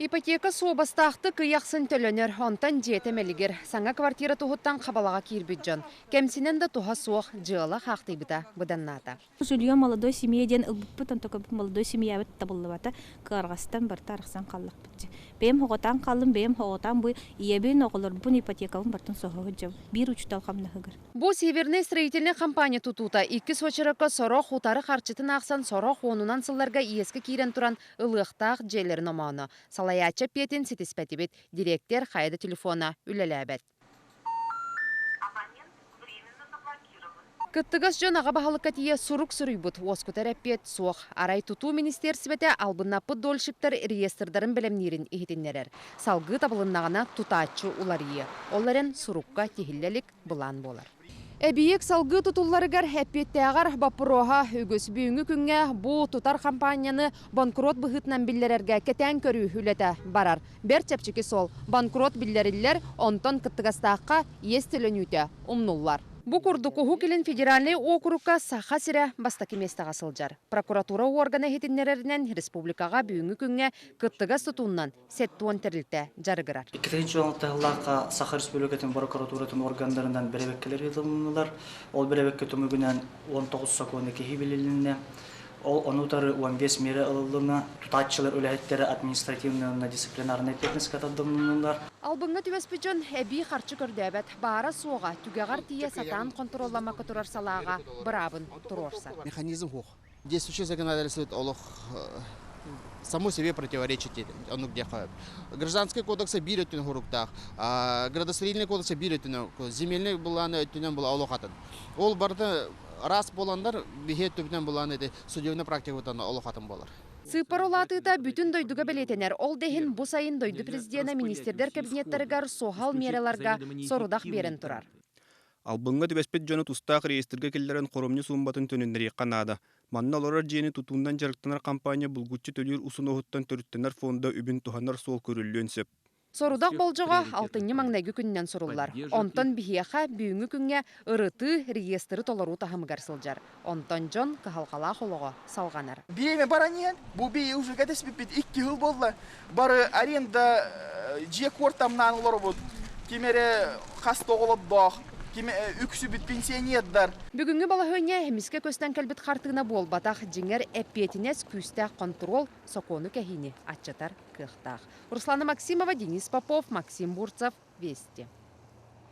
Ипотека суобастақты кыяқсын төлөнер, онтан жетемелігер. Саңа квартира туғыттан қабалаға кирбіджон. Кемсінен да туға суық жылы қақтыбыта бұданната. Жилье молодой семье ден ылбыппытан только молодой семья бит табыллыбата кыргызстан бір тарықсан қаллық бітті. Бем хоғотан қалым, бем хоғотан бұй иебен оғылыр бұн ипотекалын бартын соғы хүджау. Bir учтал қамны хығыр. Бұл северный строительный компания тутута. Икі сочырыққа сорох хутары қарчытын ақсан сорох онунан сылларға иескі кейрен тұран ылықтақ желерін оманы. Салаяча петін сетіспәті бет. Директор қайды телефона үлеләбәт. Кыттыгас жон аға бағалыққа тие сұрук сүрүй бұд. Оскутар әппет соқ. Арай туту министерсібеті албыннапы долшыптар реестрдарын білімнерін ехетінлерер. Салғы табылыннағына тутачы уларые. Оларын сұрукка техиллелік бұлан болар. Әбиек салғы тұтуларығар әппеттеғар бапыроға үгіс бүйіңі күнге бұл тұтар компанияны банкрот бұғытнан білдерерге кетен көрі үлеті барар. Бер чәпчікі сол банкрот білдерілер онтон кыттығастаққа естілінүйті ұмнулар. Бу курдуку келин федеральный округка саха сире бастаки местага сылжар. Прокуратура органы хетиннереринен республикага бүгүнкү күнгө кыттыгас тутуннан сеттуон терилте жарыгырар. 2016 Саха Республикатын прокуратуратын органдарынан беребеккелер ылымнылар. Ол беребекке төмөгүнөн 19 саконы кеhi билилине. Ол онутары 15 мере ылылына тутатчылар үләһеттері административный дисциплинарный техника тадымнылар. Албыңга түбәспүчөн әби харчы көрдөбөт бара суга түгәгар тие сатан контроллама көтөрөр салага брабын турорса. Механизм хух. Действующий законодательство олох само себе противоречит оно где ходит. Гражданский кодекс бирет на хуруктах, градостроительный кодекс бирет на земельный была на тюнем была олохатын. Ол барда раз боландар бихет төбүнөн буланы судебный практикадан олохатын болар. Сыпаролатыта бүтүн дойдуга белетенер. Ол дехин бу сайын дойду президента министрдер кабинеттеригар сохал мераларга сорудак берен турар. Албыңга түбәспет жону тустак реестрге келлерен коромню сумбатын төнүннери канада. Манна лорар жени тутундан жарыктанар компания булгуччу төлүр усунохуттан төрүттенер фонда үбүн туханар сол көрүллөнсөп. Сорудак болжога 6 маңнайгы күннен сорулар. Онтон бихияха бүгүнкү күнгө ырыты реестры толору тахамыгар сылжар. Онтон жон кахалкала холого салганар. Биеме баранен, бу бие уже гадес бипит 2 жыл болду. Бары аренда же кортамнан олор кемере кастоголоддох. Кеме үксү бит пенсионердар. Бүгүнгү бала хөнья хемиске көстен калбит картыгына болбатах жиңер эппетинес күстә контроль сокону кәһине атчатар кыхтах. Руслана Максимова, Денис Попов, Максим Бурцев, Вести.